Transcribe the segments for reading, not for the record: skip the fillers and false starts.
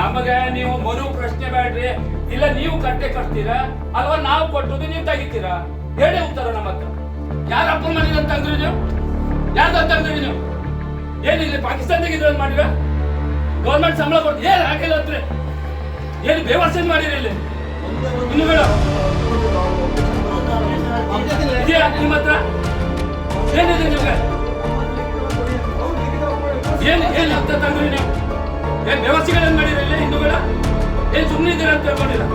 ನಮಗೆ ನೀವು ಮರು ಪ್ರಶ್ನೆ ಬೇಡ್ರಿ, ಇಲ್ಲ ನೀವು ಕಟ್ಟೆ ಕಟ್ತೀರಾ ಅಲ್ವಾ ನಾವು ಕೊಟ್ಟುದು ನೀವು ತೆಗಿತೀರಾ? ಹೇಳಿ ಉತ್ತರ ನಮ್ಮ ಹತ್ರ. ಯಾರ ಅಪ್ಪ ಮನೆ ತಂದ್ರಿ ನೀವು? ಯಾರ್ದ ತಂದ್ರಿ ನೀವು? ಏನಿಲ್ಲ ಪಾಕಿಸ್ತಾನದಾಗ ಇದ್ರಲ್ಲಿ ಮಾಡಿರ? ಗೌರ್ಮೆಂಟ್ ಸಂಬಳ ಕೊಟ್ಟು ಏನ್ ಹಾಕಿಲ್ಲ ಹತ್ರ ಏನು ಬೇವರ್ಸೆ ಮಾಡಿರಿ ಇಲ್ಲಿ? ಇನ್ನು ಬೇಡ ಇದೆಯಾ ನಿಮ್ಮ ಹತ್ರ? ಏನಿದೆ ನಿಮ್ಗೆ? ಏನು ಅಂತ ತಂದ್ರಿ ನೀವು? ಏನ್ ವ್ಯವಸ್ಥೆಗಳನ್ನು ಮಾಡಿರಿ ಇಲ್ಲಿ? ಇನ್ನು ಬೇಡ ಏನ್ ಸುಮ್ಮನೆ ಇದ್ದೀರಾ ಅಂತ ಹೇಳ್ಕೊಂಡಿಲ್ಲ?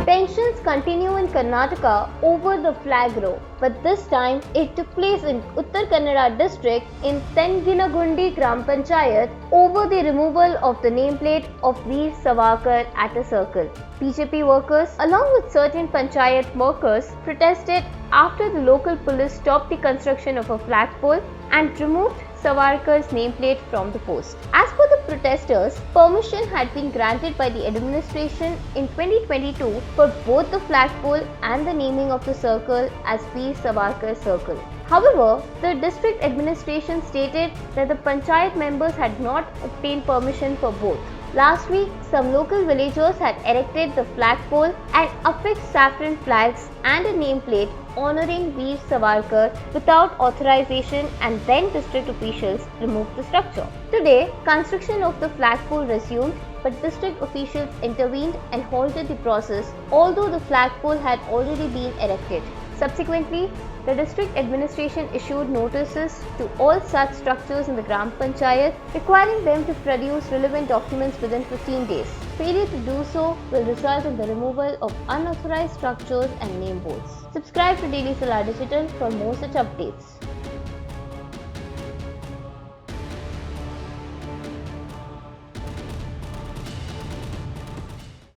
Tensions continue in Karnataka over the flag row, but this time it took place in Uttar Kannada district in Tenginagundi Gram Panchayat over the removal of the nameplate of Veer Savarkar at a circle. BJP workers along with certain Panchayat workers protested after the local police stopped the construction of a flagpole and removed Savarkar's nameplate from the post. As per the protesters, permission had been granted by the administration in 2022 for both the flagpole and the naming of the circle as Veer Savarkar Circle. However, the district administration stated that the Panchayat members had not obtained permission for both. Last week, some local villagers had erected the flagpole and affixed saffron flags and a nameplate honoring Veer Savarkar without authorization, and then district officials removed the structure. Today, construction of the flagpole resumed, but district officials intervened and halted the process, although the flagpole had already been erected. Subsequently, the district administration issued notices to all such structures in the Gram Panchayat, requiring them to produce relevant documents within 15 days. Failure to do so will result in the removal of unauthorized structures and name boards. Subscribe to Daily Salar Digital for more such updates.